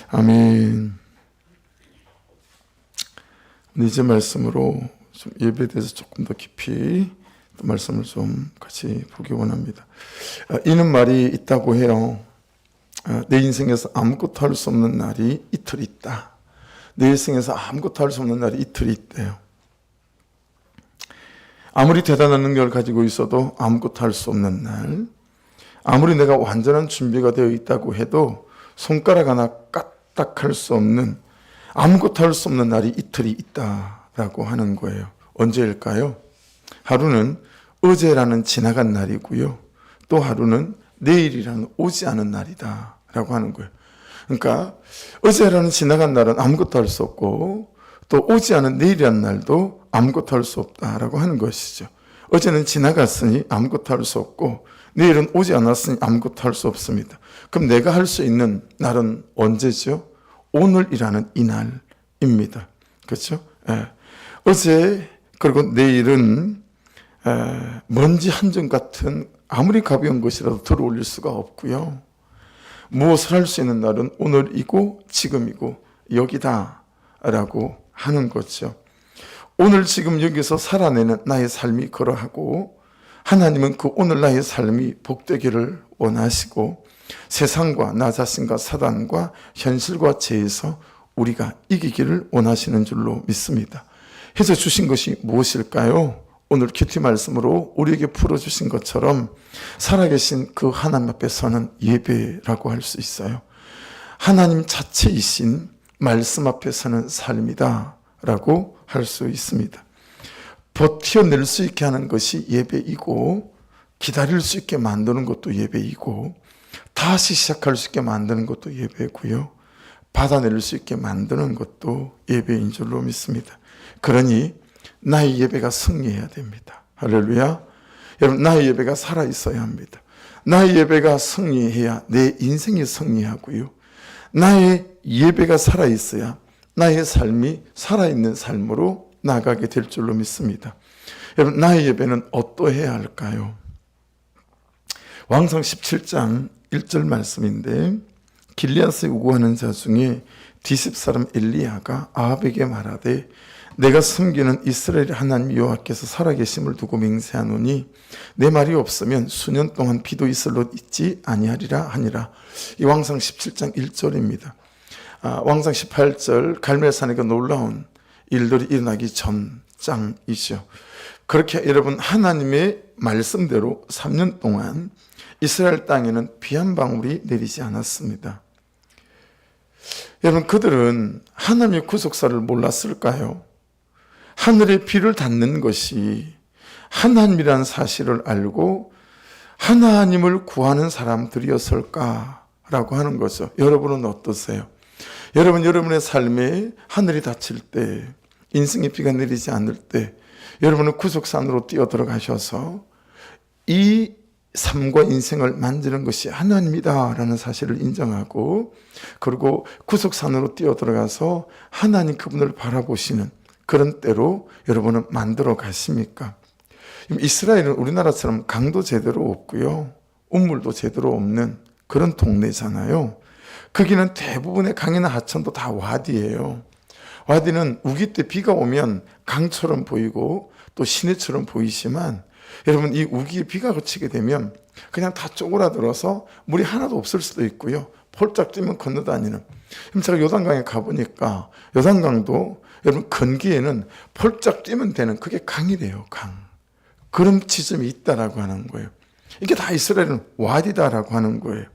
아멘. 이제 말씀으로 좀 예배에 대해서 조금 더 깊이 또 말씀을 좀 같이 보기 원합니다. 이는 말이 있다고 해요. 내 인생에서 아무것도 할 수 없는 날이 이틀 있다. 내 인생에서 아무것도 할 수 없는 날이 이틀이 있대요. 아무리 대단한 능력을 가지고 있어도 아무것도 할 수 없는 날, 아무리 내가 완전한 준비가 되어 있다고 해도 손가락 하나 까딱할 수 없는, 아무것도 할 수 없는 날이 이틀이 있다라고 하는 거예요. 언제일까요? 하루는 어제라는 지나간 날이고요. 또 하루는 내일이라는 오지 않은 날이다 라고 하는 거예요. 그러니까 어제라는 지나간 날은 아무것도 할 수 없고 또 오지 않은 내일이라는 날도 아무것도 할 수 없다라고 하는 것이죠. 어제는 지나갔으니 아무것도 할 수 없고 내일은 오지 않았으니 아무것도 할 수 없습니다. 그럼 내가 할 수 있는 날은 언제죠? 오늘이라는 이 날입니다. 그렇죠? 어제 그리고 내일은 먼지 한 점 같은 아무리 가벼운 것이라도 들어올릴 수가 없고요. 무엇을 할 수 있는 날은 오늘이고 지금이고 여기다라고 하는 거죠. 오늘 지금 여기서 살아내는 나의 삶이 그러하고 하나님은 그 오늘 나의 삶이 복되기를 원하시고 세상과 나 자신과 사단과 현실과 죄에서 우리가 이기기를 원하시는 줄로 믿습니다. 해서 주신 것이 무엇일까요? 오늘 큐티 말씀으로 우리에게 풀어주신 것처럼 살아계신 그 하나님 앞에 서는 예배라고 할 수 있어요. 하나님 자체이신 말씀 앞에 서는 삶이다 라고 할 수 있습니다. 버텨낼 수 있게 하는 것이 예배이고 기다릴 수 있게 만드는 것도 예배이고 다시 시작할 수 있게 만드는 것도 예배고요. 받아낼 수 있게 만드는 것도 예배인 줄로 믿습니다. 그러니 나의 예배가 승리해야 됩니다. 할렐루야. 여러분, 나의 예배가 살아있어야 합니다. 나의 예배가 승리해야 내 인생이 승리하고요. 나의 예배가 살아있어야 나의 삶이 살아있는 삶으로 나가게 될 줄로 믿습니다. 여러분, 나의 예배는 어떠해야 할까요? 왕상 17장 1절 말씀인데 길리앗에 우고하는 자 중에 디십 사람 엘리야가 아합에게 말하되 내가 섬기는 이스라엘 하나님 여호와께서 살아계심을 두고 맹세하노니 내 말이 없으면 수년 동안 비도 이슬로 있지 아니하리라 하니라. 이 왕상 17장 1절입니다. 왕상 18절 갈멜산에게 놀라운 일들이 일어나기 전 장이죠. 그렇게 여러분 하나님의 말씀대로 3년 동안 이스라엘 땅에는 비 한 방울이 내리지 않았습니다. 여러분, 그들은 하나님의 구속사를 몰랐을까요? 하늘의 비를 닿는 것이 하나님이라는 사실을 알고 하나님을 구하는 사람들이었을까라고 하는 거죠. 여러분은 어떠세요? 여러분의 삶에 하늘이 닫힐 때, 인생의 비가 내리지 않을 때 여러분은 구속산으로 뛰어들어가셔서 이 삶과 인생을 만드는 것이 하나님이다라는 사실을 인정하고 그리고 구속산으로 뛰어들어가서 하나님 그분을 바라보시는 그런 때로 여러분은 만들어 가십니까? 이스라엘은 우리나라처럼 강도 제대로 없고요. 우물도 제대로 없는 그런 동네잖아요. 거기는 대부분의 강이나 하천도 다 와디예요. 와디는 우기 때 비가 오면 강처럼 보이고 또 시내처럼 보이지만 여러분, 이 우기에 비가 그치게 되면 그냥 다 쪼그라들어서 물이 하나도 없을 수도 있고요. 폴짝 뛰면 건너다니는. 제가 요단강에 가보니까 요단강도 여러분 건기에는 폴짝 뛰면 되는 그게 강이래요. 강. 그런 지점이 있다라고 하는 거예요. 이게 다 이스라엘은 와디다라고 하는 거예요.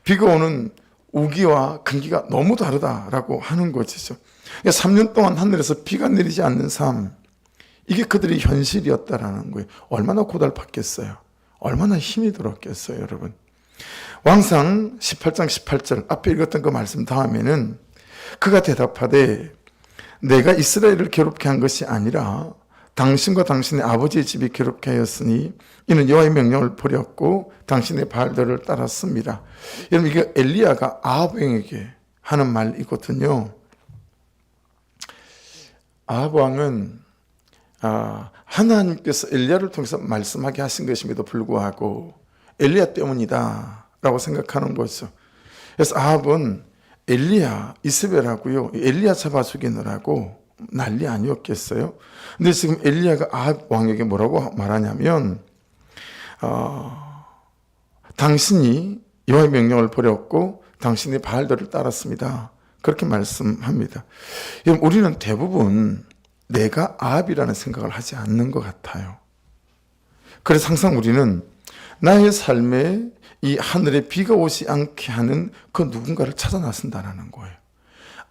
비가 오는 우기와 건기가 너무 다르다라고 하는 것이죠. 3년 동안 하늘에서 비가 내리지 않는 삶, 이게 그들의 현실이었다라는 거예요. 얼마나 고달팠겠어요. 얼마나 힘이 들었겠어요, 여러분. 왕상 18장 18절 앞에 읽었던 그 말씀 다음에는 그가 대답하되 내가 이스라엘을 괴롭게 한 것이 아니라 당신과 당신의 아버지의 집이 괴롭게 하였으니 이는 여호와의 명령을 버렸고 당신의 바알들을 따랐습니다. 여러분, 이게 엘리야가 아합 왕에게 하는 말이거든요. 아합 왕은 하나님께서 엘리야를 통해서 말씀하게 하신 것임에도 불구하고 엘리야 때문이다 라고 생각하는 거죠. 그래서 아합은 엘리야, 이스벨하고요, 엘리야 잡아 죽이느라고 난리 아니었겠어요? 근데 지금 엘리야가 아합 왕에게 뭐라고 말하냐면, 당신이 여호와의 명령을 버렸고 당신이 바알들을 따랐습니다. 그렇게 말씀합니다. 우리는 대부분 내가 아합이라는 생각을 하지 않는 것 같아요. 그래서 항상 우리는 나의 삶에 이 하늘에 비가 오지 않게 하는 그 누군가를 찾아 나선다는 거예요.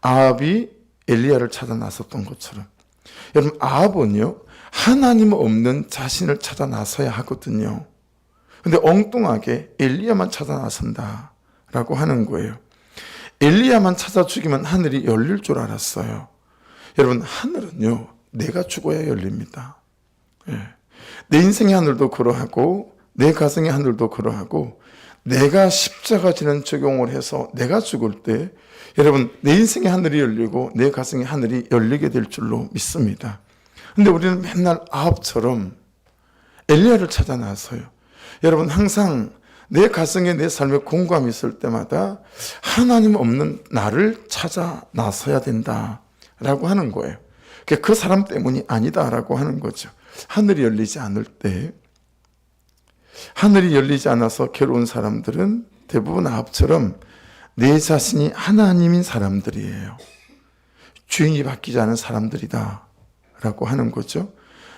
아합이 엘리야를 찾아 나섰던 것처럼. 여러분, 아합은요, 하나님 없는 자신을 찾아 나서야 하거든요. 근데 엉뚱하게 엘리야만 찾아 나선다라고 하는 거예요. 엘리야만 찾아 죽이면 하늘이 열릴 줄 알았어요. 여러분, 하늘은요, 내가 죽어야 열립니다. 예. 내 인생의 하늘도 그러하고 내 가정의 하늘도 그러하고 내가 십자가 지는 적용을 해서 내가 죽을 때 여러분, 내 인생의 하늘이 열리고 내 가정의 하늘이 열리게 될 줄로 믿습니다. 근데 우리는 맨날 아합처럼 엘리야를 찾아 나서요. 여러분, 항상 내 가정에 내 삶에 공감이 있을 때마다 하나님 없는 나를 찾아 나서야 된다라고 하는 거예요. 그 사람 때문이 아니다라고 하는 거죠. 하늘이 열리지 않을 때, 하늘이 열리지 않아서 괴로운 사람들은 대부분 아합처럼 내 자신이 하나님인 사람들이에요. 주인이 바뀌지 않은 사람들이다 라고 하는 거죠.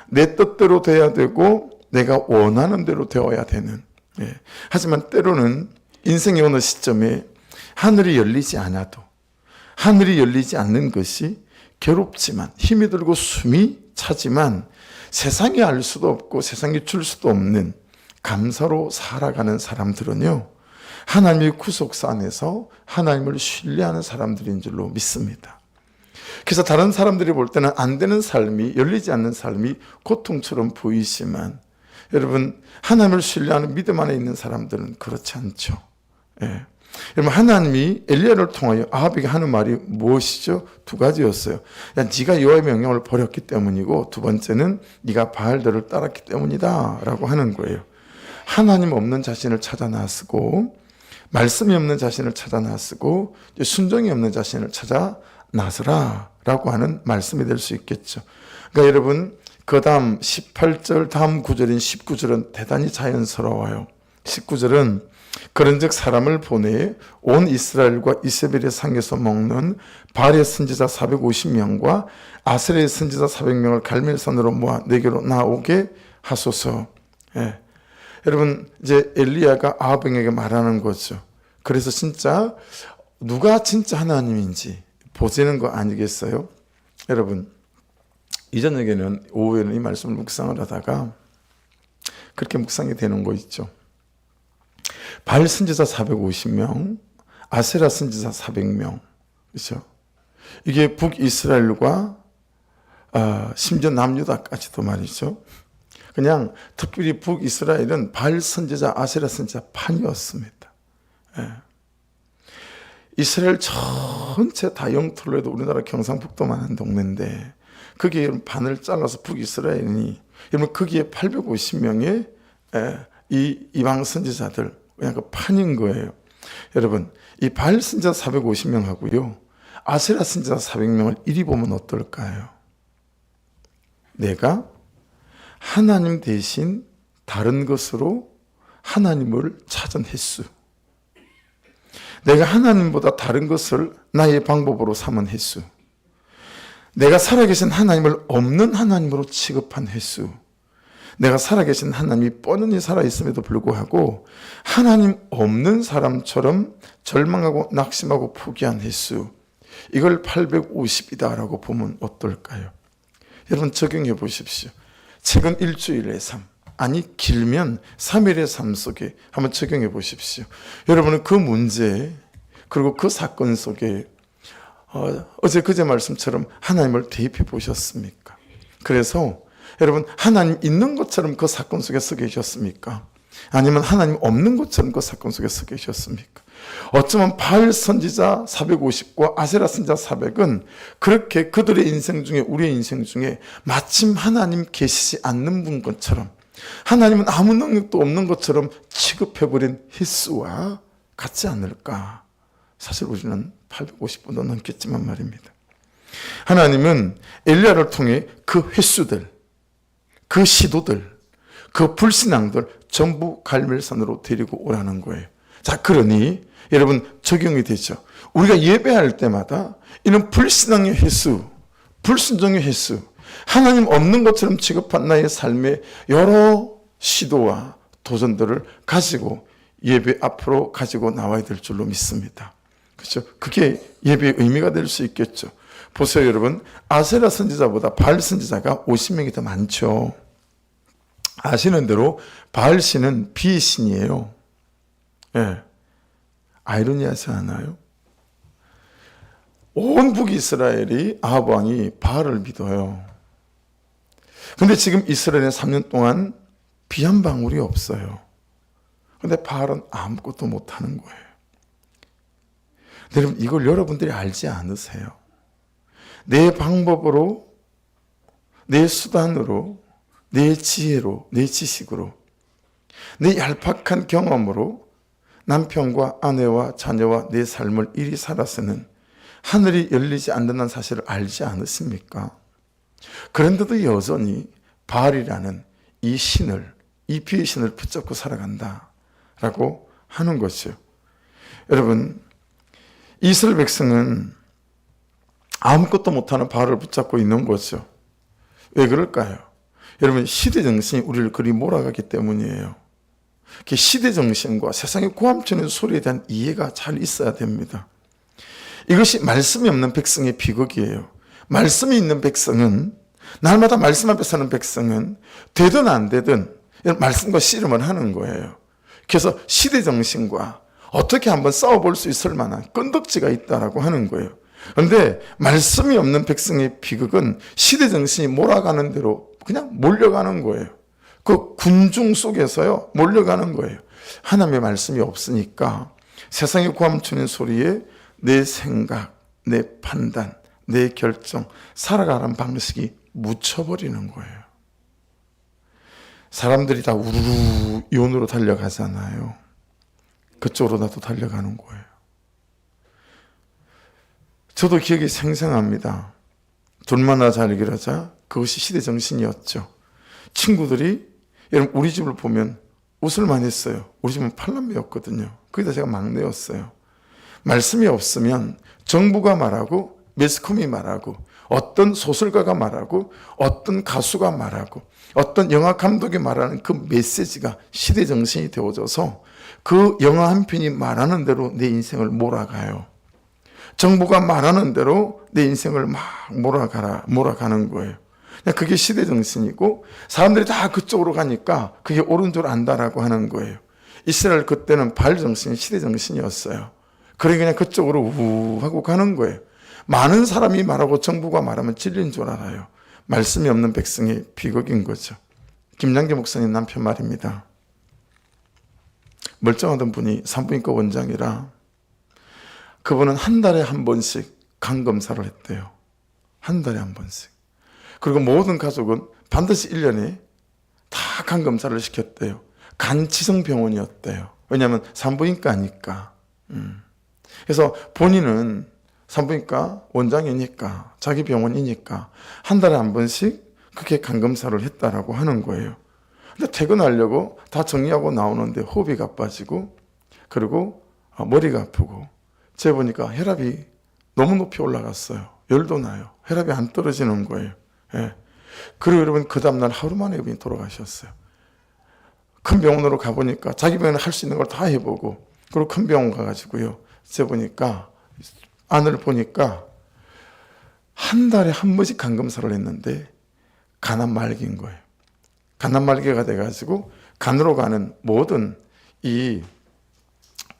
내 뜻대로 돼야 되고 내가 원하는 대로 되어야 되는. 예. 하지만 때로는 인생의 어느 시점에 하늘이 열리지 않아도, 하늘이 열리지 않는 것이 괴롭지만, 힘이 들고 숨이 차지만 세상이 알 수도 없고 세상이 줄 수도 없는 감사로 살아가는 사람들은요, 하나님의 구속사 안에서 하나님을 신뢰하는 사람들인 줄로 믿습니다. 그래서 다른 사람들이 볼 때는 안 되는 삶이, 열리지 않는 삶이 고통처럼 보이지만 여러분, 하나님을 신뢰하는 믿음 안에 있는 사람들은 그렇지 않죠. 예. 여러분, 하나님이 엘리야를 통하여 아합에게 하는 말이 무엇이죠? 두 가지였어요. 야, 네가 여호와의 명령을 버렸기 때문이고, 두 번째는 네가 바알들을 따랐기 때문이다 라고 하는 거예요. 하나님 없는 자신을 찾아 나서고, 말씀이 없는 자신을 찾아 나서고, 순종이 없는 자신을 찾아 나서라 라고 하는 말씀이 될 수 있겠죠. 그러니까 여러분, 그 다음 18절 다음 구절인 19절은 대단히 자연스러워요. 19절은 그런즉 사람을 보내 온 이스라엘과 이세벨의 상에서 먹는 바알의 선지자 450명과 아세라의 선지자 400명을 갈멜산으로 모아 내게로 나오게 하소서. 예. 여러분, 이제 엘리야가 아합에게 말하는 거죠. 그래서 진짜 누가 진짜 하나님인지 보지는 거 아니겠어요? 여러분, 이저녁에는 오후에는 이 말씀을 묵상을 하다가 그렇게 묵상이 되는 거 있죠. 바알 선지자 450명, 아세라 선지자 400명, 그렇죠? 이게 북이스라엘과 심지어 남유다까지도 말이죠. 그냥 특별히 북이스라엘은 바알 선지자, 아세라 선지자 판이었습니다. 예. 이스라엘 전체 다 영토로 해도 우리나라 경상북도만한 동네인데 거기에 반을 잘라서 북이스라엘이, 여러분, 거기에 850명의 이 이방 선지자들, 그냥 그 판인 거예요. 여러분, 이 바알 선지자 450명하고요, 아세라 선지자 400명을 이리 보면 어떨까요? 내가 하나님 대신 다른 것으로 하나님을 찾은 횟수, 내가 하나님보다 다른 것을 나의 방법으로 삼은 횟수, 내가 살아계신 하나님을 없는 하나님으로 취급한 횟수, 내가 살아계신 하나님이 뻔히 살아있음에도 불구하고 하나님 없는 사람처럼 절망하고 낙심하고 포기한 횟수, 이걸 850이다라고 보면 어떨까요? 여러분, 적용해 보십시오. 최근 일주일의 삶, 아니 길면 3일의 삶 속에 한번 적용해 보십시오. 여러분은 그 문제, 그리고 그 사건 속에 어제 그제 말씀처럼 하나님을 대입해 보셨습니까? 그래서 여러분, 하나님 있는 것처럼 그 사건 속에 서 계셨습니까? 아니면 하나님 없는 것처럼 그 사건 속에 서 계셨습니까? 어쩌면 바알 선지자 450과 아세라 선지자 400은 그렇게 그들의 인생 중에, 우리의 인생 중에 마침 하나님 계시지 않는 분 것처럼, 하나님은 아무 능력도 없는 것처럼 취급해버린 횟수와 같지 않을까? 사실 우리는 850번도 넘겠지만 말입니다. 하나님은 엘리야를 통해 그 횟수들, 그 시도들, 그 불신앙들 전부 갈멜산으로 데리고 오라는 거예요. 자, 그러니 여러분 적용이 되죠. 우리가 예배할 때마다 이런 불신앙의 횟수, 불순종의 횟수, 하나님 없는 것처럼 취급한 나의 삶의 여러 시도와 도전들을 가지고 예배 앞으로 가지고 나와야 될 줄로 믿습니다. 그렇죠? 그게 예배의 의미가 될 수 있겠죠. 보세요, 여러분. 아세라 선지자보다 바알 선지자가 50명이 더 많죠. 아시는 대로 바알 신은 비신이에요. 예. 아이러니하지 않아요? 온 북이스라엘이 아합 왕이 바알을 믿어요. 근데 지금 이스라엘은 3년 동안 비 한 방울이 없어요. 근데 바알은 아무것도 못하는 거예요. 여러분, 이걸 여러분들이 알지 않으세요? 내 방법으로, 내 수단으로, 내 지혜로, 내 지식으로, 내 얄팍한 경험으로 남편과 아내와 자녀와 내 삶을 이리 살아서는 하늘이 열리지 않는다는 사실을 알지 않으십니까? 그런데도 여전히 바알이라는 이 신을, 이 비의 신을 붙잡고 살아간다라고 하는 것이요. 여러분, 이스라엘 백성은 아무것도 못하는 바알을 붙잡고 있는 거죠. 왜 그럴까요? 여러분, 시대정신이 우리를 그리 몰아가기 때문이에요. 그 시대정신과 세상의 고함치는 소리에 대한 이해가 잘 있어야 됩니다. 이것이 말씀이 없는 백성의 비극이에요. 말씀이 있는 백성은, 날마다 말씀 앞에 서는 백성은 되든 안 되든 말씀과 씨름을 하는 거예요. 그래서 시대정신과 어떻게 한번 싸워볼 수 있을 만한 끈덕지가 있다라고 하는 거예요. 그런데 말씀이 없는 백성의 비극은 시대정신이 몰아가는 대로 그냥 몰려가는 거예요. 그 군중 속에서요, 몰려가는 거예요. 하나님의 말씀이 없으니까 세상의 고함치는 소리에 내 생각, 내 판단, 내 결정, 살아가는 방식이 묻혀버리는 거예요. 사람들이 다 우르르 이온으로 달려가잖아요. 그쪽으로 나도 달려가는 거예요. 저도 기억이 생생합니다. 둘만나 잘 길하자, 그것이 시대 정신이었죠. 친구들이, 여러분, 우리 집을 보면 웃을만 했어요. 우리 집은 8남매였거든요. 거기다 제가 막내였어요. 말씀이 없으면 정부가 말하고, 매스컴이 말하고, 어떤 소설가가 말하고, 어떤 가수가 말하고, 어떤 영화 감독이 말하는 그 메시지가 시대 정신이 되어져서 그 영화 한 편이 말하는 대로 내 인생을 몰아가요. 정부가 말하는 대로 내 인생을 막 몰아가는 거예요. 그게 시대 정신이고, 사람들이 다 그쪽으로 가니까 그게 옳은 줄 안다라고 하는 거예요. 이스라엘 그때는 바알 정신이 시대 정신이었어요. 그러니 그냥 그쪽으로 우 하고 가는 거예요. 많은 사람이 말하고 정부가 말하면 진리인 줄 알아요. 말씀이 없는 백성의 비극인 거죠. 김양기 목사님 남편 말입니다. 멀쩡하던 분이 산부인과 원장이라 그분은 한 달에 한 번씩 간 검사를 했대요. 한 달에 한 번씩. 그리고 모든 가족은 반드시 1년에 다 간 검사를 시켰대요. 간치성병원이었대요. 왜냐하면 산부인과니까. 그래서 본인은 산부인과 원장이니까, 자기 병원이니까 한 달에 한 번씩 그렇게 간 검사를 했다라고 하는 거예요. 근데 퇴근하려고 다 정리하고 나오는데 호흡이 가빠지고, 그리고 머리가 아프고, 제가 보니까 혈압이 너무 높이 올라갔어요. 열도 나요. 혈압이 안 떨어지는 거예요. 예. 그리고 여러분, 그 다음날 하루 만에 그분이 돌아가셨어요. 큰 병원으로 가보니까 자기 병원에 할 수 있는 걸 다 해보고, 그리고 큰 병원 가가지고요, 제가 보니까 안을 보니까 한 달에 한 번씩 간 검사를 했는데 간암 말기인 거예요. 간암 말기가 돼가지고 간으로 가는 모든 이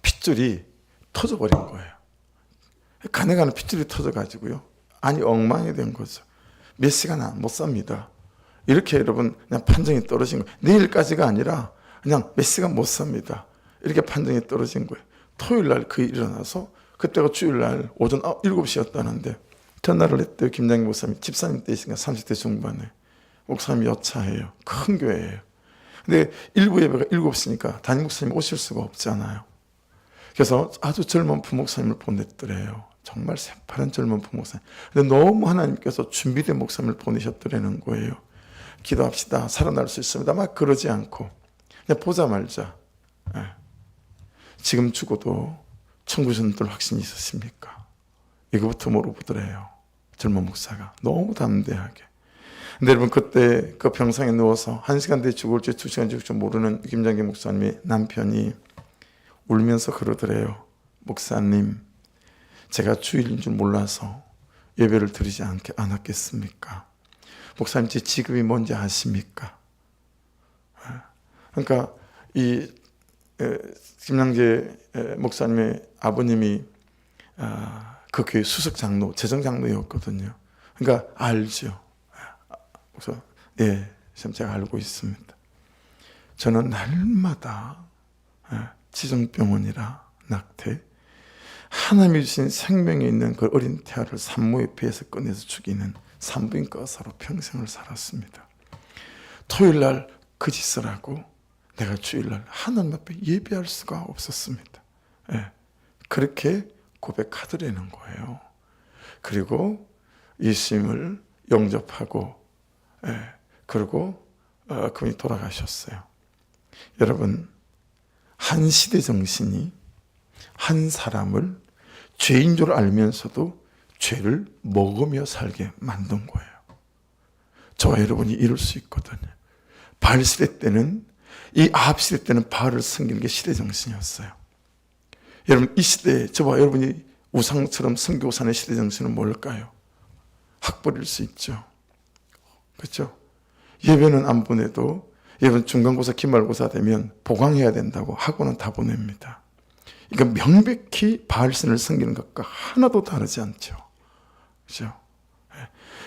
핏줄이 터져버린 거예요. 간에 가는 핏줄이 터져가지고요, 안이 엉망이 된 거죠. 몇 시간 못 삽니다. 이렇게 여러분 그냥 판정이 떨어진 거예요. 내일까지가 아니라 그냥 몇 시간 못 삽니다. 이렇게 판정이 떨어진 거예요. 토요일 날 그 일어나서, 그때가 주일날 오전 7시였다는데 전화를 했대요. 김장기 목사님, 집사님 때이신가 30대 중반에. 목사님이 여차해요. 큰 교회예요. 근데 일부 예배가 7시니까 담임 목사님 오실 수가 없잖아요. 그래서 아주 젊은 부목사님을 보냈더래요. 정말 새파란 젊은 부목사님. 근데 너무 하나님께서 준비된 목사님을 보내셨더라는 거예요. 기도합시다. 살아날 수 있습니다. 막 그러지 않고 그냥 보자 말자. 지금 죽어도 천국에서 확신이 있으십니까? 이거부터 물어보더래요. 젊은 목사가 너무 담대하게. 근데 여러분, 그때 그 병상에 누워서 1시간 뒤에 죽을지 2시간 죽을지 모르는 김장기 목사님의 남편이 울면서 그러더래요. 목사님, 제가 주일인 줄 몰라서 예배를 드리지 않았겠습니까? 목사님, 제 직업이 뭔지 아십니까? 그러니까 이 김양재 목사님의 아버님이 그 교회 수석 장로, 재정 장로였거든요. 그러니까 알죠. 그래서 제가 알고 있습니다. 저는 날마다 지정병원이라 낙태, 하나님이 주신 생명에 있는 그 어린 태아를 산모의 배에서 꺼내서 죽이는 산부인과 의사로 평생을 살았습니다. 토요일날 그 짓을 하고 내가 주일날 하나님 앞에 예배할 수가 없었습니다. 그렇게 고백하더라는 거예요. 그리고 예수님을 영접하고 그리고 그분이 돌아가셨어요. 여러분, 한 시대 정신이 한 사람을 죄인 줄 알면서도 죄를 먹으며 살게 만든 거예요. 저와 여러분이 이럴 수 있거든요. 바알 시대 때는, 이 아합 시대 때는 바알을 섬기는 게 시대 정신이었어요. 여러분, 이 시대에 저와 여러분이 우상처럼 섬기고 사는 시대 정신은 뭘까요? 학벌일 수 있죠. 그렇죠? 예배는 안 보내도 여러분 중간고사 기말고사 되면 보강해야 된다고 학원은 다 보냅니다. 이거 명백히 바알신을 섬기는 것과 하나도 다르지 않죠. 그렇죠?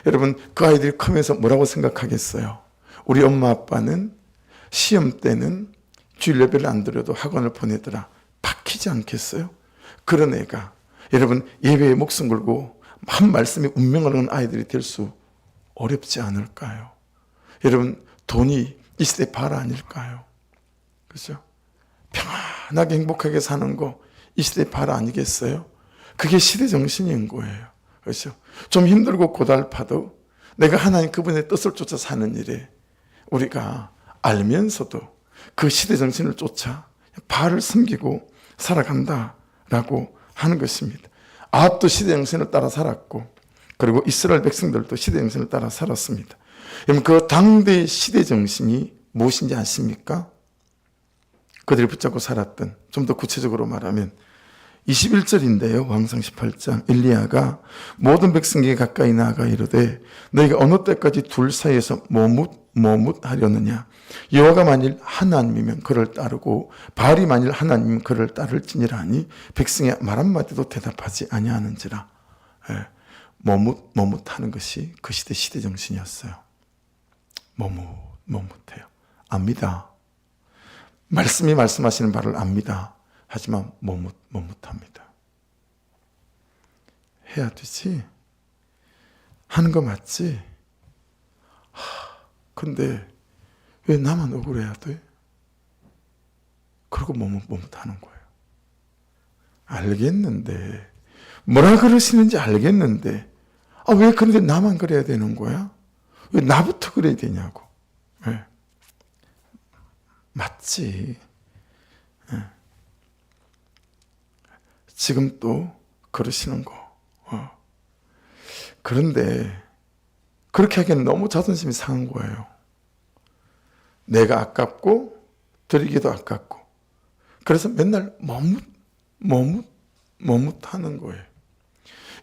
여러분, 그 아이들이 크면서 뭐라고 생각하겠어요? 우리 엄마 아빠는 시험 때는 주일 예배를 안 드려도 학원을 보내더라. 박히지 않겠어요? 그런 애가 여러분 예배에 목숨 걸고 한 말씀에 운명을 얻는 아이들이 될 수 어렵지 않을까요? 여러분, 돈이 이 시대의 발 아닐까요? 그렇죠? 편안하게 행복하게 사는 거 이 시대의 발 아니겠어요? 그게 시대 정신인 거예요. 그렇죠? 좀 힘들고 고달파도 내가 하나님 그분의 뜻을 쫓아 사는 일에 우리가 알면서도 그 시대 정신을 쫓아 바알을 섬기고 살아간다라고 하는 것입니다. 아합도 시대 정신을 따라 살았고, 그리고 이스라엘 백성들도 시대 정신을 따라 살았습니다. 여러분, 그 당대의 시대 정신이 무엇인지 아십니까? 그들이 붙잡고 살았던, 좀 더 구체적으로 말하면 21절인데요. 왕상 18장. 엘리야가 모든 백성에게 가까이 나아가 이르되 너희가 어느 때까지 둘 사이에서 머뭇하려느냐. 여호와가 만일 하나님이면 그를 따르고 바알이 만일 하나님이면 그를 따를지니라 하니 백성의 말 한마디도 대답하지 아니하는지라. 머뭇하는 것이 그 시대 정신이었어요. 머뭇해요. 압니다. 말씀이 말씀하시는 바를 압니다. 하지만 머뭇합니다. 해야 되지? 하는 거 맞지? 근데 왜 나만 억울해야 돼? 그러고 머뭇하는 거예요. 알겠는데, 뭐라 그러시는지 알겠는데, 왜 그런데 나만 그래야 되는 거야? 왜 나부터 그래야 되냐고. 맞지. 지금 또 그러시는 거. 그런데 그렇게 하기에는 너무 자존심이 상한 거예요. 내가 아깝고 드리기도 아깝고. 그래서 맨날 머뭇하는 거예요.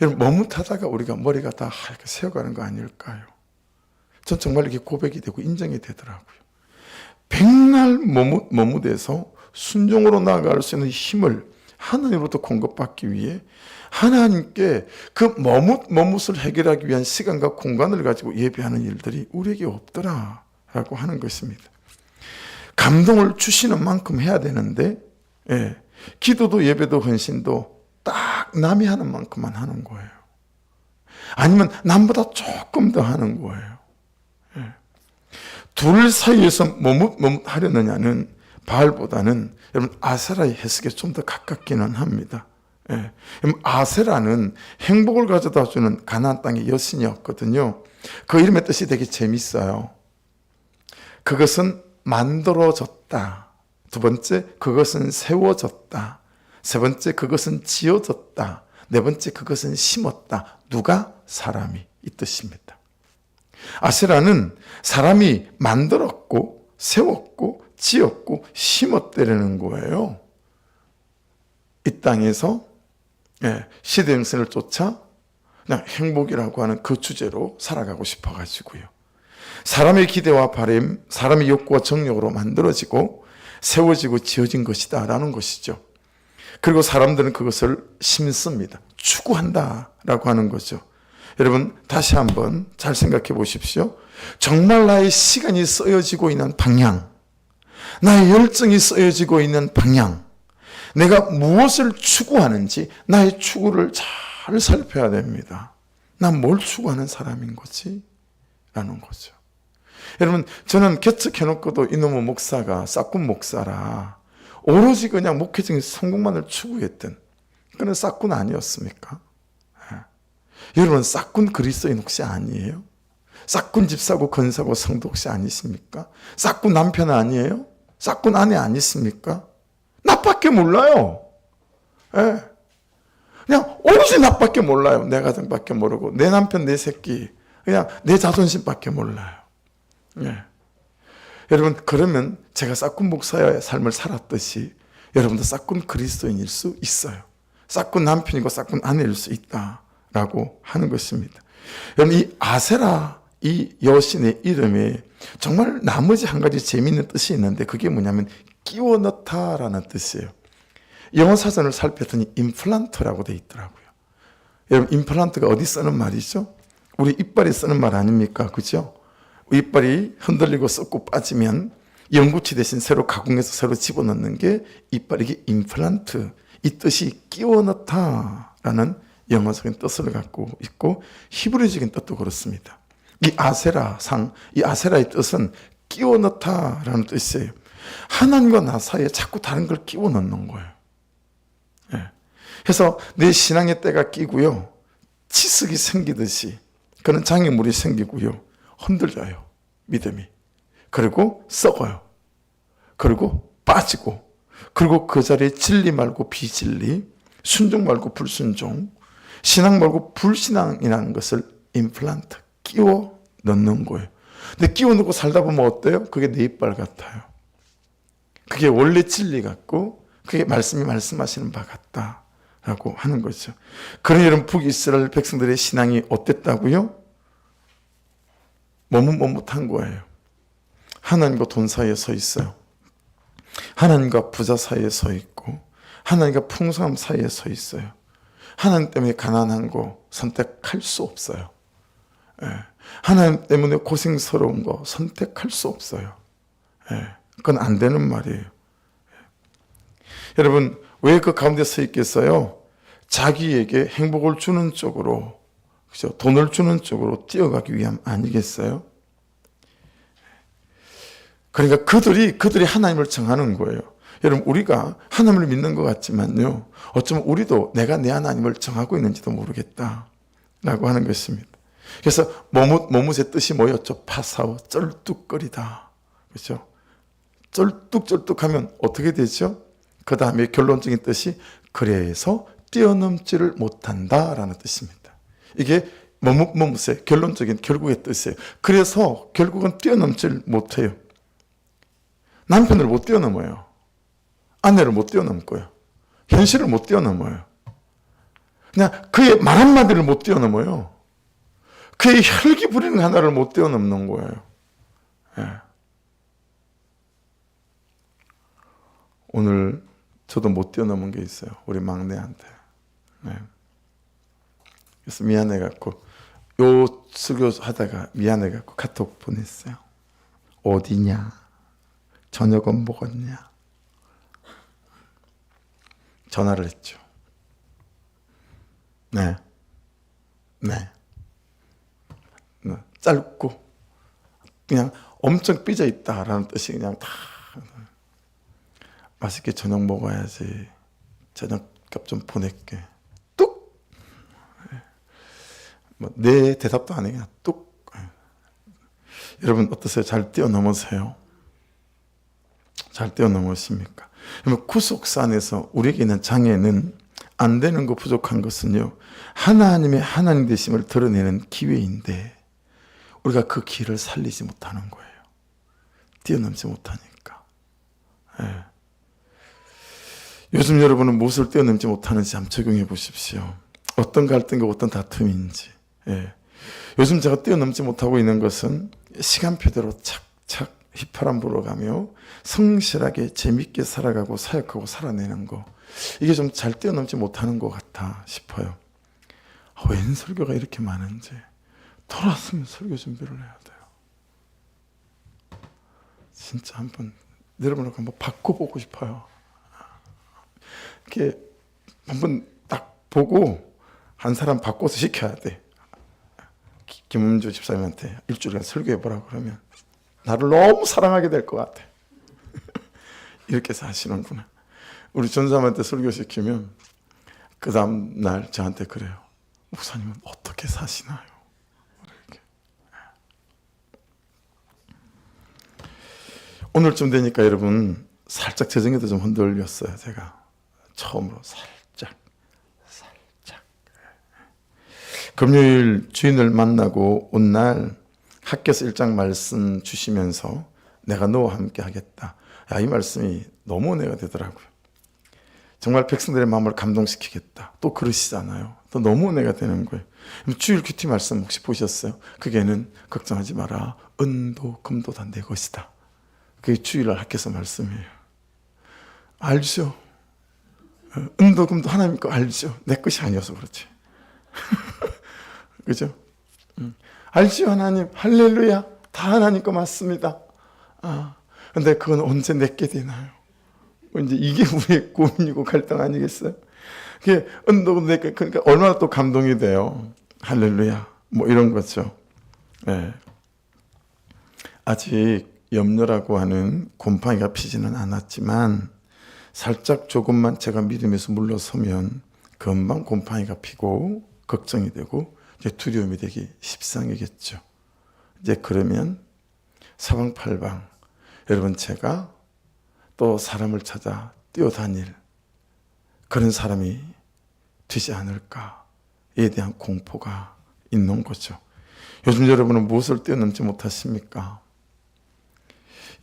여러분, 머뭇하다가 우리가 머리가 다 하얗게 새어가는 거 아닐까요? 전 정말 이렇게 고백이 되고 인정이 되더라고요. 백날 머뭇해서 순종으로 나아갈 수 있는 힘을 하나님으로부터 공급받기 위해 하나님께 그 머뭇을 해결하기 위한 시간과 공간을 가지고 예배하는 일들이 우리에게 없더라라고 하는 것입니다. 감동을 주시는 만큼 해야 되는데, 기도도 예배도 헌신도 딱 남이 하는 만큼만 하는 거예요. 아니면 남보다 조금 더 하는 거예요. 둘 사이에서 머뭇하려느냐는 바알보다는 여러분 아세라의 해석에 좀 더 가깝기는 합니다. 예. 아세라는 행복을 가져다 주는 가나안 땅의 여신이었거든요. 그 이름의 뜻이 되게 재밌어요. 그것은 만들어졌다. 두 번째, 그것은 세워졌다. 세 번째, 그것은 지어졌다. 네 번째, 그것은 심었다. 누가? 사람이. 이 뜻입니다. 아세라는 사람이 만들었고 세웠고 지었고 심었다는 거예요. 이 땅에서 시대 정신을 쫓아 그냥 행복이라고 하는 그 주제로 살아가고 싶어가지고요. 사람의 기대와 바람, 사람의 욕구와 정욕으로 만들어지고 세워지고 지어진 것이다 라는 것이죠. 그리고 사람들은 그것을 심습니다. 추구한다라고 하는 거죠. 여러분 다시 한번 잘 생각해 보십시오. 정말 나의 시간이 쓰여지고 있는 방향, 나의 열정이 쓰여지고 있는 방향, 내가 무엇을 추구하는지 나의 추구를 잘 살펴야 됩니다. 난 뭘 추구하는 사람인 거지? 라는 거죠. 여러분 저는 개척해놓고도 이놈의 목사가 싹군 목사라 오로지 그냥 목회적인 성공만을 추구했던 그런 싹군 아니었습니까? 여러분 싹군 그리스도인 혹시 아니에요? 싹군 집사고 권사고 성도 혹시 아니십니까? 싹군 남편 아니에요? 싹군 아내 아니십니까? 나밖에 몰라요. 그냥 오로지 나밖에 몰라요. 내 가정밖에 모르고 내 남편 내 새끼 그냥 내 자존심밖에 몰라요. 여러분 그러면 제가 싹군 목사의 삶을 살았듯이 여러분도 싹군 그리스도인일 수 있어요. 싹군 남편이고 싹군 아내일 수 있다라고 하는 것입니다. 여러분 이 아세라 이 여신의 이름에 정말 나머지 한 가지 재미있는 뜻이 있는데 그게 뭐냐면 끼워 넣다라는 뜻이에요. 영어 사전을 살폈더니 임플란트라고 되어 있더라고요. 여러분 임플란트가 어디 쓰는 말이죠? 우리 이빨이 쓰는 말 아닙니까? 그죠? 이빨이 흔들리고 썩고 빠지면 연구치 대신 새로 가공해서 새로 집어넣는 게 이빨, 이게 임플란트. 이 뜻이 끼워 넣다라는 영어적인 뜻을 갖고 있고 히브리적인 뜻도 그렇습니다. 이 아세라 상, 이 아세라의 뜻은 끼워 넣다라는 뜻이에요. 하나님과 나 사이에 자꾸 다른 걸 끼워 넣는 거예요. 그래서 내 신앙의 때가 끼고요. 치석이 생기듯이 그런 장애물이 생기고요. 흔들려요. 믿음이. 그리고 썩어요. 그리고 빠지고 그리고 그 자리에 진리 말고 비진리, 순종 말고 불순종, 신앙 말고 불신앙이라는 것을 임플란트, 끼워 넣는 거예요. 근데 끼워 넣고 살다 보면 어때요? 그게 내 이빨 같아요. 그게 원래 진리 같고 그게 말씀이 말씀하시는 바 같다라고 하는 거죠. 그런 여러분 북이스라엘 백성들의 신앙이 어땠다고요? 머뭇머뭇한 거예요. 하나님과 돈 사이에 서 있어요. 하나님과 부자 사이에 서 있고 하나님과 풍성함 사이에 서 있어요. 하나님 때문에 가난한 거 선택할 수 없어요. 하나님 때문에 고생스러운 거 선택할 수 없어요. 그건 안 되는 말이에요. 여러분 왜 그 가운데 서 있겠어요? 자기에게 행복을 주는 쪽으로, 그죠? 돈을 주는 쪽으로 뛰어가기 위함 아니겠어요? 그러니까 그들이 하나님을 정하는 거예요. 여러분 우리가 하나님을 믿는 것 같지만요, 어쩌면 우리도 내가 내 하나님을 정하고 있는지도 모르겠다라고 하는 것입니다. 그래서 머뭇의 뜻이 뭐였죠? 파사오, 쩔뚝거리다. 그렇죠? 쩔뚝쩔뚝하면 어떻게 되죠? 그 다음에 결론적인 뜻이 그래서 뛰어넘지를 못한다라는 뜻입니다. 이게 머뭇의 결론적인 결국의 뜻이에요. 그래서 결국은 뛰어넘지를 못해요. 남편을 못 뛰어넘어요. 아내를 못 뛰어넘고요. 현실을 못 뛰어넘어요. 그냥 그의 말 한마디를 못 뛰어넘어요. 그의 혈기 부리는 하나를 못 뛰어넘는 거예요. 오늘 저도 못 뛰어넘은 게 있어요. 우리 막내한테. 그래서 미안해갖고 요 수교 하다가 미안해갖고 카톡 보냈어요. 어디냐? 저녁은 먹었냐? 전화를 했죠. 네. 짧고 그냥 엄청 삐져 있다라는 뜻이 그냥 다 맛있게 저녁 먹어야지. 저녁 값 좀 보낼게. 뚝. 네 대답도 안 해. 그냥 뚝. 여러분 어떠세요? 잘 뛰어넘으세요? 잘 뛰어넘으십니까? 그러면 구속사 안에서 우리에게 있는 장애는 안 되는 거, 부족한 것은요, 하나님의 하나님 되심을 드러내는 기회인데 우리가 그 기회를 살리지 못하는 거예요. 뛰어넘지 못하니까. 예. 요즘 여러분은 무엇을 뛰어넘지 못하는지 한번 적용해 보십시오. 어떤 갈등과 어떤 다툼인지. 예. 요즘 제가 뛰어넘지 못하고 있는 것은 시간표대로 착착 휘파람 불어가며 성실하게 재밌게 살아가고 사역하고 살아내는 거, 이게 좀 잘 뛰어넘지 못하는 것 같아 싶어요. 웬 설교가 이렇게 많은지 돌아왔으면 설교 준비를 해야 돼요. 진짜 여러분하고 한번 바꿔보고 싶어요. 이렇게 한번 딱 보고 한 사람 바꿔서 시켜야 돼. 김은주 집사님한테 일주일간 설교해보라고 그러면 나를 너무 사랑하게 될 것 같아. 이렇게 사시는구나. 우리 전사님한테 설교시키면 그 다음 날 저한테 그래요. 목사님은 어떻게 사시나요? 이렇게. 오늘쯤 되니까 여러분 살짝 재정에도 좀 흔들렸어요. 제가 처음으로 살짝. 금요일 주인을 만나고 온 날 학교에서 1장 말씀 주시면서 내가 너와 함께 하겠다. 야, 이 말씀이 너무 은혜가 되더라고요. 정말 백성들의 마음을 감동시키겠다. 또 그러시잖아요. 또 너무 은혜가 되는 거예요. 주일 큐티 말씀 혹시 보셨어요? 그게는 걱정하지 마라. 은도 금도 다 내 것이다. 그게 주일날 학교에서 말씀이에요. 알죠? 은도 금도 하나님 거 알죠? 내 것이 아니어서 그렇지. 그죠? 알죠, 하나님. 할렐루야. 다 하나님 거 맞습니다. 근데 그건 언제 내게 되나요? 이제 이게 우리의 고민이고 갈등 아니겠어요? 그게 은도 내게, 그러니까 얼마나 또 감동이 돼요. 할렐루야. 뭐 이런 거죠. 네. 아직 염려라고 하는 곰팡이가 피지는 않았지만 살짝 조금만 제가 믿음에서 물러서면 금방 곰팡이가 피고 걱정이 되고 이제 두려움이 되기 십상이겠죠. 이제 그러면 사방팔방 여러분 제가 또 사람을 찾아 뛰어다닐 그런 사람이 되지 않을까에 대한 공포가 있는 거죠. 요즘 여러분은 무엇을 뛰어넘지 못하십니까?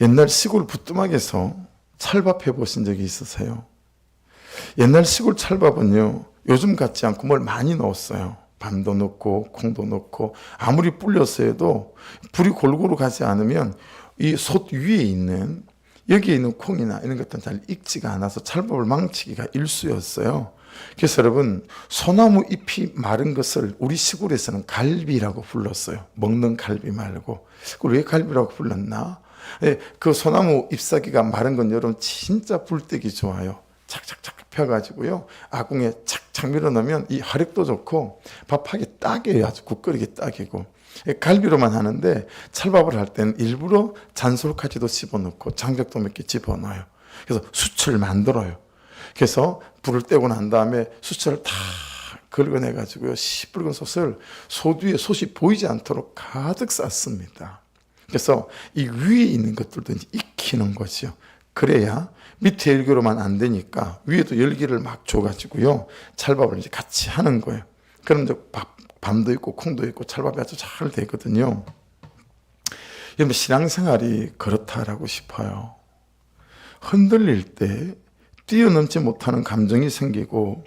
옛날 시골 부뚜막에서 찰밥해 보신 적이 있으세요? 옛날 시골 찰밥은요, 요즘 같지 않고 뭘 많이 넣었어요. 밤도 넣고 콩도 넣고 아무리 불렸어 해도 불이 골고루 가지 않으면 이 솥 위에 있는 여기에 있는 콩이나 이런 것들은 잘 익지가 않아서 찰밥을 망치기가 일쑤였어요. 그래서 여러분 소나무 잎이 마른 것을 우리 시골에서는 갈비라고 불렀어요. 먹는 갈비 말고. 그걸 왜 갈비라고 불렀나? 그 소나무 잎사귀가 마른 건 여러분 진짜 불때기 좋아요. 착착착 펴가지고요 아궁에 착착 밀어넣으면 이 화력도 좋고 밥하기 딱이에요. 아주 국거리기 딱이고. 갈비로만 하는데 찰밥을 할 때는 일부러 잔솔까지도 집어넣고 장작도 몇 개 집어넣어요. 그래서 수철을 만들어요. 그래서 불을 떼고 난 다음에 수철을 다 긁어내가지고요 시뻘건 솥을 솥 위에 솥이 보이지 않도록 가득 쌌습니다. 그래서 이 위에 있는 것들도 이제 익히는 거죠. 그래야 밑에 열기로만 안 되니까 위에도 열기를 막 줘가지고요 찰밥을 이제 같이 하는 거예요. 그럼 이제 밤도 있고 콩도 있고 찰밥이 아주 잘 되거든요. 여러분 신앙생활이 그렇다라고 싶어요. 흔들릴 때 뛰어넘지 못하는 감정이 생기고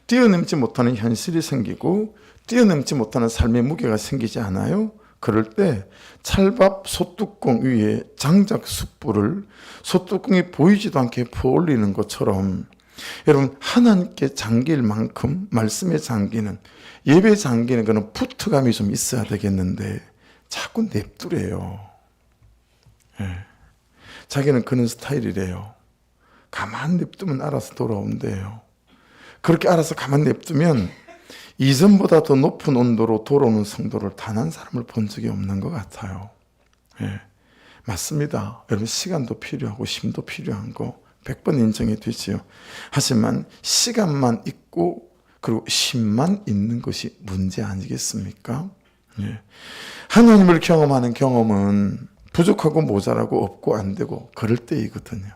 뛰어넘지 못하는 현실이 생기고 뛰어넘지 못하는 삶의 무게가 생기지 않아요? 그럴 때 찰밥 솥뚜껑 위에 장작 숯불을 솥뚜껑이 보이지도 않게 부어올리는 것처럼 여러분 하나님께 잠길 만큼 말씀에 잠기는 예배 잠기는 그런 부트감이 좀 있어야 되겠는데 자꾸 냅두래요. 자기는 그런 스타일이래요. 가만 냅두면 알아서 돌아온대요. 그렇게 알아서 가만 냅두면 이전보다 더 높은 온도로 돌아오는 성도를 단 한 사람을 본 적이 없는 것 같아요. 맞습니다. 여러분 시간도 필요하고 힘도 필요한 거 100번 인정이 되지요. 하지만 시간만 있고 그리고 힘만 있는 것이 문제 아니겠습니까? 예. 하나님을 경험하는 경험은 부족하고 모자라고 없고 안 되고 그럴 때이거든요.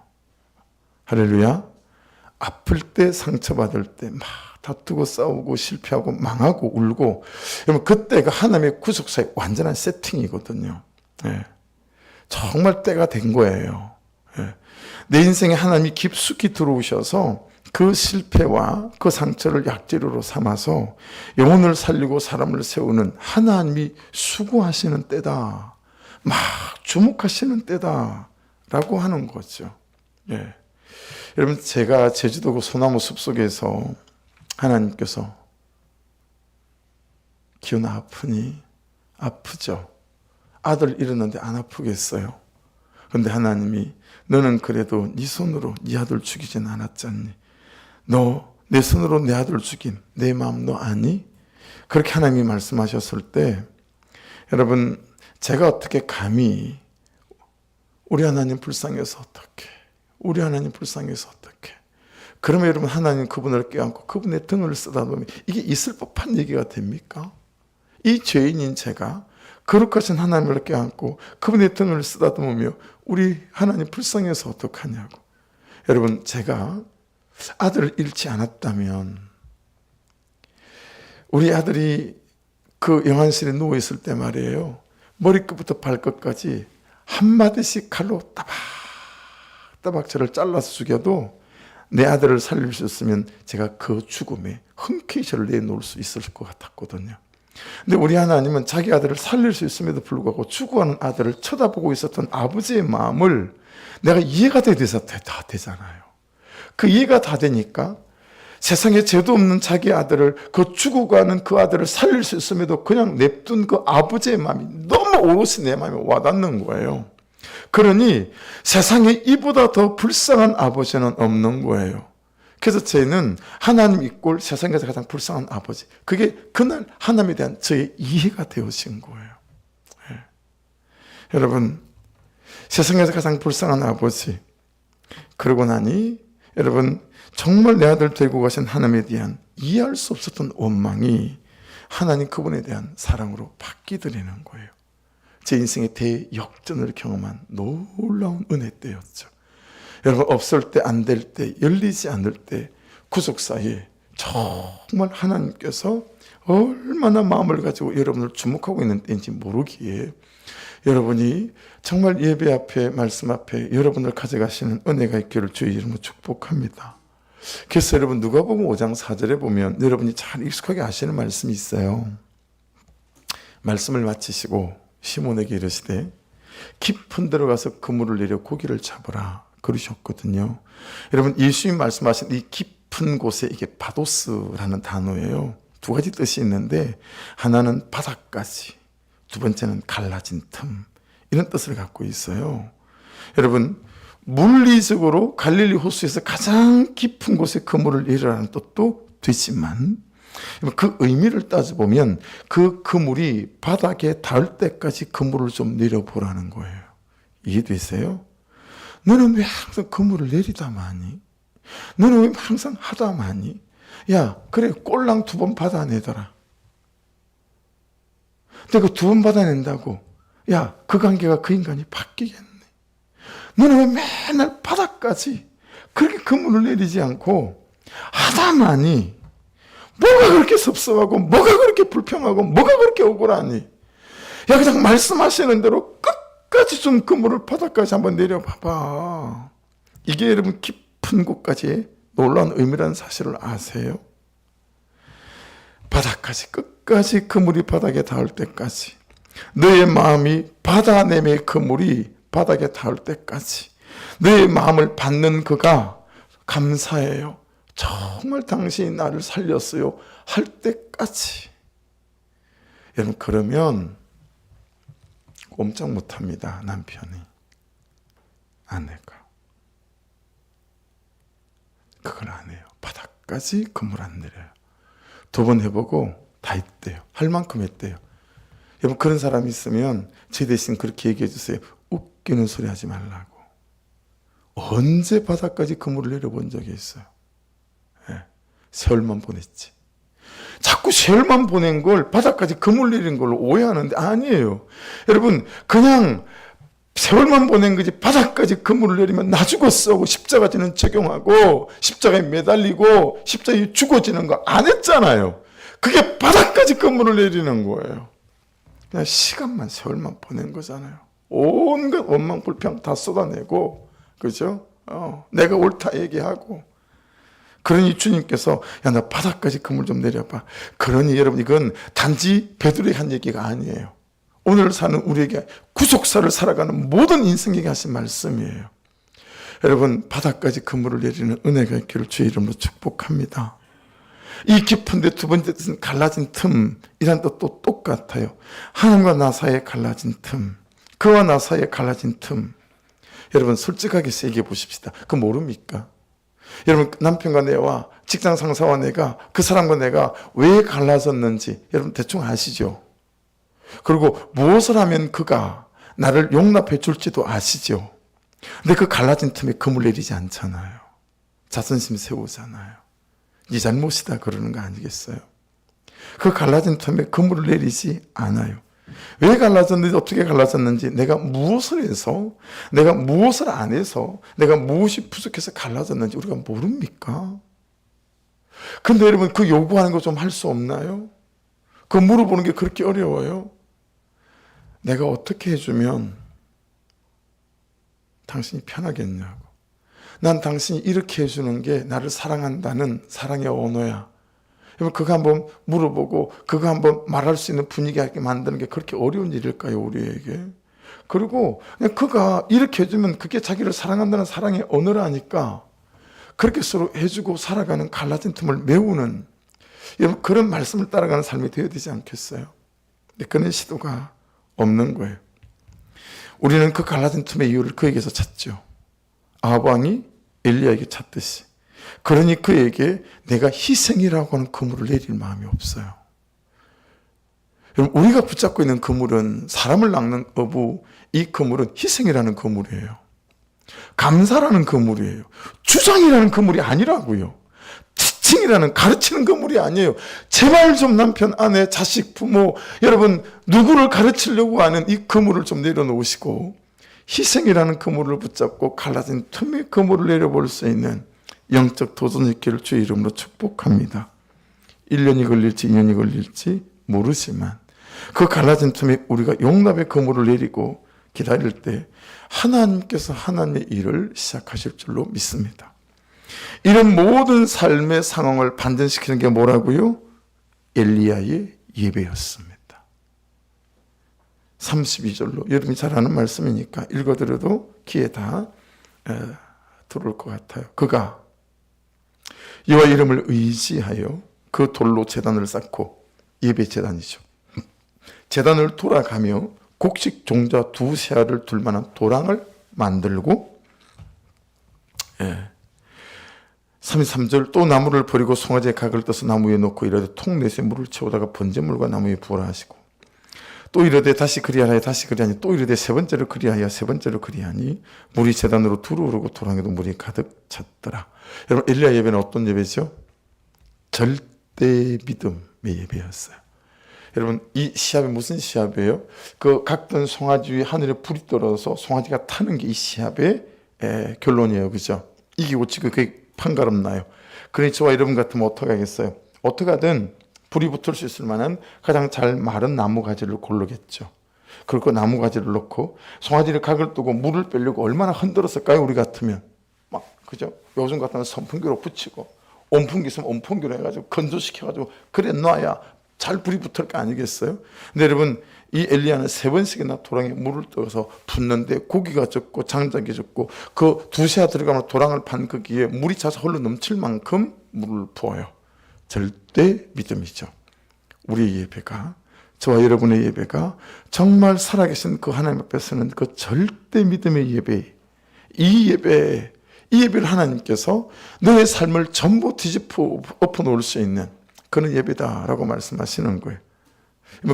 할렐루야. 아플 때, 상처받을 때 막 다투고 싸우고 실패하고 망하고 울고, 여러분 그때가 하나님의 구속사의 완전한 세팅이거든요. 예. 정말 때가 된 거예요. 예. 내 인생에 하나님이 깊숙이 들어오셔서 그 실패와 그 상처를 약재료로 삼아서 영혼을 살리고 사람을 세우는 하나님이 수고하시는 때다. 막 주목하시는 때다. 라고 하는 거죠. 예. 여러분, 제가 제주도 그 소나무 숲속에서 하나님께서 기훈아 아프니? 아프죠. 아들 잃었는데 안 아프겠어요. 그런데 하나님이 너는 그래도 네 손으로 네 아들 죽이진 않았잖니. 너 내 손으로 내 아들 죽인 내 마음 너 아니? 그렇게 하나님이 말씀하셨을 때 여러분 제가 어떻게 감히 우리 하나님 불쌍해서 어떻게 우리 하나님 불쌍해서 어떻게 그러면 여러분 하나님 그분을 껴안고 그분의 등을 쓰다보면 이게 있을 법한 얘기가 됩니까? 이 죄인인 제가 거룩하신 하나님을 껴안고 그분의 등을 쓰다듬으며 우리 하나님 불쌍해서 어떡하냐고. 여러분 제가 아들을 잃지 않았다면 우리 아들이 그 영안실에 누워있을 때 말이에요. 머리끝부터 발끝까지 한마디씩 칼로 따박따박 저를 잘라서 죽여도 내 아들을 살릴 수 있으면 제가 그 죽음에 흔쾌히 저를 내놓을 수 있을 것 같았거든요. 근데 우리 하나님은 자기 아들을 살릴 수 있음에도 불구하고 죽어가는 아들을 쳐다보고 있었던 아버지의 마음을 내가 이해가 돼서 다 되잖아요. 그 이해가 다 되니까 세상에 죄도 없는 자기 아들을 그 죽어가는 그 아들을 살릴 수 있음에도 그냥 냅둔 그 아버지의 마음이 너무 오롯이 내 마음에 와닿는 거예요. 그러니 세상에 이보다 더 불쌍한 아버지는 없는 거예요. 그래서 저희는 하나님 이꼴 세상에서 가장 불쌍한 아버지. 그게 그날 하나님에 대한 저의 이해가 되어진 거예요. 예. 여러분 세상에서 가장 불쌍한 아버지. 그러고 나니 여러분 정말 내 아들 데리고 가신 하나님에 대한 이해할 수 없었던 원망이 하나님 그분에 대한 사랑으로 바뀌어드리는 거예요. 제 인생의 대역전을 경험한 놀라운 은혜 때였죠. 여러분 없을 때, 안 될 때, 열리지 않을 때 구속사에 정말 하나님께서 얼마나 마음을 가지고 여러분을 주목하고 있는 때인지 모르기에 여러분이 정말 예배 앞에 말씀 앞에 여러분을 가져가시는 은혜가 있기를 주의 이름으로 축복합니다. 그래서 여러분 누가복음 5장 4절에 보면 여러분이 잘 익숙하게 아시는 말씀이 있어요. 말씀을 마치시고 시몬에게 이르시되 깊은 데로 가서 그물을 내려 고기를 잡으라 그러셨거든요. 여러분 예수님 말씀하신 이 깊은 곳에 이게 바도스라는 단어예요. 두 가지 뜻이 있는데 하나는 바닥까지, 두 번째는 갈라진 틈, 이런 뜻을 갖고 있어요. 여러분 물리적으로 갈릴리 호수에서 가장 깊은 곳에 그물을 내리라는 뜻도 되지만 그 의미를 따져보면 그 그물이 바닥에 닿을 때까지 그물을 좀 내려보라는 거예요. 이해되세요? 너는 왜 항상 그물을 내리다 마니? 너는 왜 항상 하다 마니? 야 그래 꼴랑 2번 받아내더라. 내가 2번 받아낸다고 야 그 관계가 그 인간이 바뀌겠네. 너는 왜 맨날 바닥까지 그렇게 그물을 내리지 않고 하다마니 뭐가 그렇게 섭섭하고 뭐가 그렇게 불평하고 뭐가 그렇게 억울하니? 야 그냥 말씀하시는 대로 끝까지 좀 그물을 바닥까지 한번 내려봐봐. 이게 여러분 깊은 곳까지 놀라운 의미라는 사실을 아세요? 바닥까지 끝까지 그물이 바닥에 닿을 때까지 너의 마음이 바다내의 그물이 바닥에 닿을 때까지 너의 마음을 받는 그가 감사해요. 정말 당신이 나를 살렸어요 할 때까지. 여러분 그러면 꼼짝 못합니다. 남편이 아내가 그걸 안 해요. 바닥까지 그물 안 내려요. 2번 해보고 다 했대요. 할 만큼 했대요. 여러분 그런 사람이 있으면 제 대신 그렇게 얘기해 주세요. 웃기는 소리 하지 말라고. 언제 바닥까지 그물을 내려본 적이 있어요? 세월만 보냈지. 자꾸 세월만 보낸 걸 바닥까지 그물 내린 걸로 오해하는데 아니에요. 여러분, 그냥 세월만 보낸 거지 바닥까지 그물을 내리면 나 죽었어 하고 십자가 지는 적용하고 십자가에 매달리고 십자가에 죽어지는 거 안 했잖아요. 그게 바닥까지 그물을 내리는 거예요. 그냥 시간만 세월만 보낸 거잖아요. 온갖 원망 불평 다 쏟아내고, 그죠? 내가 옳다 얘기하고. 그러니 주님께서 야, 나 바닥까지 그물 좀 내려봐. 그러니 여러분, 이건 단지 베드로의 한 얘기가 아니에요. 오늘 사는 우리에게 구속사를 살아가는 모든 인생에게 하신 말씀이에요. 여러분, 바닥까지 그물을 내리는 은혜가 있기를 주의 이름으로 축복합니다. 이 깊은데 두 번째 뜻은 갈라진 틈, 이란 뜻도 똑같아요. 하나님과 나 사이에 갈라진 틈, 그와 나 사이에 갈라진 틈. 여러분, 솔직하게 얘기해 보십시다. 그거 모릅니까? 여러분, 남편과 내와 직장 상사와 내가, 그 사람과 내가 왜 갈라졌는지 여러분 대충 아시죠? 그리고 무엇을 하면 그가 나를 용납해 줄지도 아시죠? 근데 그 갈라진 틈에 그물 내리지 않잖아요. 자존심 세우잖아요. 네 잘못이다 그러는 거 아니겠어요? 그 갈라진 틈에 그물을 내리지 않아요. 왜 갈라졌는지, 어떻게 갈라졌는지, 내가 무엇을 해서, 내가 무엇을 안 해서, 내가 무엇이 부족해서 갈라졌는지 우리가 모릅니까? 근데 여러분, 그 요구하는 거 좀 할 수 없나요? 그 물어보는 게 그렇게 어려워요? 내가 어떻게 해주면 당신이 편하겠냐고. 난 당신이 이렇게 해주는 게 나를 사랑한다는 사랑의 언어야. 여러분, 그거 한번 물어보고 그거 한번 말할 수 있는 분위기 만드는 게 그렇게 어려운 일일까요, 우리에게? 그리고 그냥 그가 이렇게 해주면 그게 자기를 사랑한다는 사랑의 언어라니까 그렇게 서로 해주고 살아가는 갈라진 틈을 메우는, 여러분, 그런 말씀을 따라가는 삶이 되어야 되지 않겠어요? 근데 그런 시도가 없는 거예요. 우리는 그 갈라진 틈의 이유를 그에게서 찾죠. 아합 왕이 엘리야에게 찾듯이. 그러니 그에게 내가 희생이라고 하는 그물을 내릴 마음이 없어요. 여러분, 우리가 붙잡고 있는 그물은 사람을 낚는 어부, 이 그물은 희생이라는 그물이에요. 감사라는 그물이에요. 주장이라는 그물이 아니라고요. 티칭이라는 가르치는 그물이 아니에요. 제발 좀 남편, 아내, 자식, 부모, 여러분 누구를 가르치려고 하는 이 그물을 좀 내려놓으시고 희생이라는 그물을 붙잡고 갈라진 틈의 그물을 내려볼 수 있는 영적 도전이 있기를 주의 이름으로 축복합니다. 1년이 걸릴지 2년이 걸릴지 모르지만 그 갈라진 틈에 우리가 용납의 그물을 내리고 기다릴 때 하나님께서 하나님의 일을 시작하실 줄로 믿습니다. 이런 모든 삶의 상황을 반전시키는 게 뭐라고요? 엘리야의 예배였습니다. 32절로, 여러분이 잘 아는 말씀이니까 읽어드려도 귀에 다 들어올 것 같아요. 그가 여호와 이름을 의지하여 그 돌로 제단을 쌓고, 예배 제단이죠. 제단을 돌아가며 곡식 종자 2세알을 둘 만한 도랑을 만들고, 33절, 또 나무를 버리고 송아지의 각을 떠서 나무 위에 놓고 이르되 통넷에 물을 채우다가 번제물과 나무 위에 부으라 하시고, 또 이르되 다시 그리하여 다시 그리하니, 또 이르되 세 번째로 그리하여 세 번째로 그리하니 물이 제단으로 두루 오르고 도랑에도 물이 가득 찼더라. 여러분, 엘리야 예배는 어떤 예배죠? 절대 믿음의 예배였어요. 여러분, 이 시합이 무슨 시합이에요? 그 각던 송아지 위에 하늘에 불이 떨어져서 송아지가 타는 게 이 시합의 결론이에요. 그죠? 이기고 지고 그게 판가름 나요. 그러니 저와 여러분 같으면 어떻게 하겠어요? 어떻게 하든 불이 붙을 수 있을 만한 가장 잘 마른 나무 가지를 고르겠죠. 그리고 나무 가지를 넣고 송아지를 각을 뜨고 물을 빼려고 얼마나 흔들었을까요? 우리 같으면 막, 그죠? 요즘 같으면 선풍기로 붙이고 온풍기 있으면 온풍기로 해가지고 건조시켜가지고 그래 놔야 잘 불이 붙을 거 아니겠어요? 근데 여러분, 이 엘리야는 3번씩이나 도랑에 물을 떠서 붓는데 고기가 적고 장작이 적고 그 2세아 들어가면 도랑을 판 거기에 물이 차서 흘러 넘칠 만큼 물을 부어요. 절대 믿음이죠. 우리의 예배가, 저와 여러분의 예배가 정말 살아계신 그 하나님 앞에서는 그 절대 믿음의 예배, 이 예배를 하나님께서 너의 삶을 전부 뒤집어 엎어놓을 수 있는 그런 예배다라고 말씀하시는 거예요.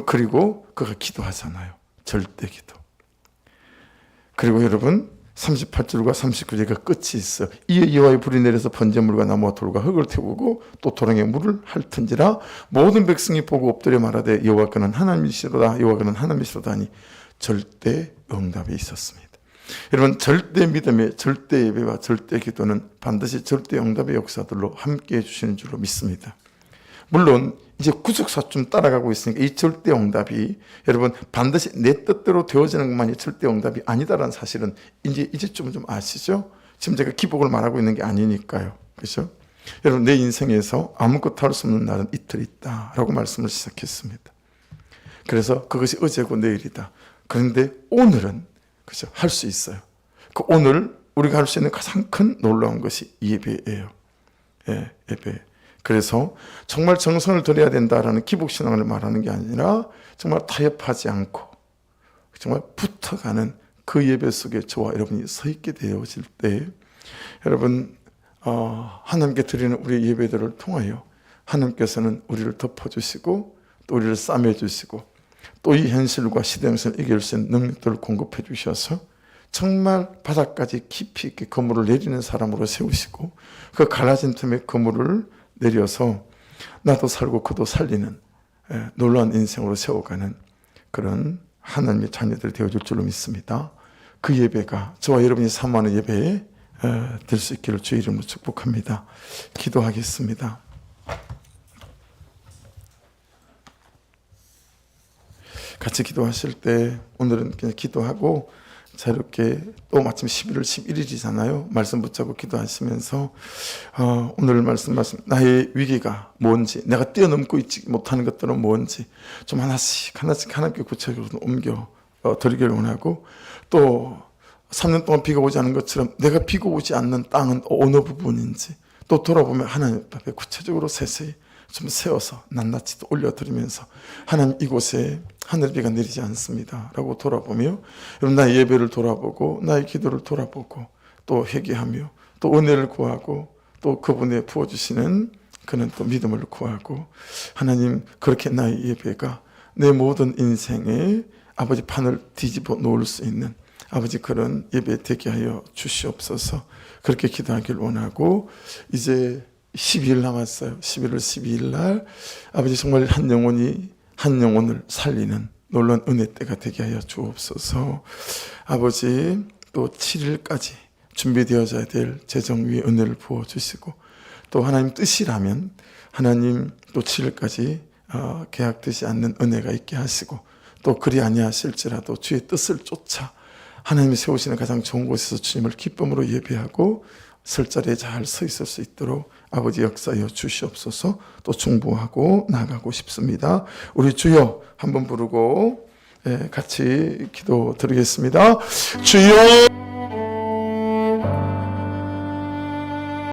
그리고 그가 기도하잖아요. 절대 기도. 그리고 여러분, 38절과 39절가 끝이 있어. 이에 여호와의 불이 내려서 번제물과 나무와 돌과 흙을 태우고 또 도랑에 물을 핥은지라 모든 백성이 보고 엎드려 말하되 여호와께는 하나님이시로다 여호와께는 하나님이시로다 하니 절대 응답이 있었습니다. 여러분, 절대 믿음의 절대 예배와 절대 기도는 반드시 절대 응답의 역사들로 함께해 주시는 줄로 믿습니다. 물론 이제 구속사쯤 따라가고 있으니까 이 절대 응답이 여러분 반드시 내 뜻대로 되어지는 것만이 절대 응답이 아니다라는 사실은 이제 좀 아시죠? 지금 제가 기복을 말하고 있는 게 아니니까요. 그렇죠? 여러분, 내 인생에서 아무것도 할 수 없는 날은 이틀 있다라고 말씀을 시작했습니다. 그래서 그것이 어제고 내일이다. 그런데 오늘은 그렇죠? 할 수 있어요. 그 오늘 우리가 할 수 있는 가장 큰 놀라운 것이 예배예요. 예, 예배. 그래서 정말 정성을 들여야 된다라는 기복신앙을 말하는 게 아니라 정말 타협하지 않고 정말 붙어가는 그 예배 속에 저와 여러분이 서 있게 되어질 때 여러분 하나님께 드리는 우리 예배들을 통하여 하나님께서는 우리를 덮어주시고 또 우리를 싸매주시고 또 이 현실과 시대형을 이길 수 있는 능력들을 공급해 주셔서 정말 바닥까지 깊이 있게 그물을 내리는 사람으로 세우시고 그 갈라진 틈에 그물을 내려서 나도 살고 그도 살리는 놀라운 인생으로 세워가는 그런 하나님의 자녀들이 되어줄 줄로 믿습니다. 그 예배가 저와 여러분이 사모하는 예배에 될 수 있기를 주의 이름으로 축복합니다. 기도하겠습니다. 같이 기도하실 때 오늘은 그냥 기도하고 자유롭게 또 마침 11월 11일이잖아요. 말씀 붙잡고 기도하시면서 오늘 말씀 나의 위기가 뭔지 내가 뛰어넘고 있지 못하는 것들은 뭔지 좀 하나씩 하나님께 구체적으로 옮겨 드리기를 원하고 또 3년 동안 비가 오지 않은 것처럼 내가 비가 오지 않는 땅은 어느 부분인지 또 돌아보면 하나님 앞에 구체적으로 세세히 좀 세워서 낱낱이 또 올려드리면서 하나님 이곳에 하늘비가 내리지 않습니다 라고 돌아보며 여러분 나의 예배를 돌아보고 나의 기도를 돌아보고 또 회개하며 또 은혜를 구하고 또 그분의 부어주시는 그는 또 믿음을 구하고 하나님 그렇게 나의 예배가 내 모든 인생에 아버지 판을 뒤집어 놓을 수 있는 아버지 그런 예배 되게 하여 주시옵소서. 그렇게 기도하길 원하고 이제 12일 남았어요. 11월 12일 날 아버지 정말 한 영혼을 살리는 놀라운 은혜 때가 되게 하여 주옵소서. 아버지 또 7일까지 준비되어져야 될 재정 위에 은혜를 부어주시고 또 하나님 뜻이라면 하나님 또 7일까지 계약되지 않는 은혜가 있게 하시고 또 그리 아니하실지라도 주의 뜻을 쫓아 하나님이 세우시는 가장 좋은 곳에서 주님을 기쁨으로 예배하고 설 자리에 잘 서 있을 수 있도록 아버지 역사하여 주시옵소서. 또 중보하고 나가고 싶습니다. 우리 주여 한번 부르고 같이 기도 드리겠습니다. 주여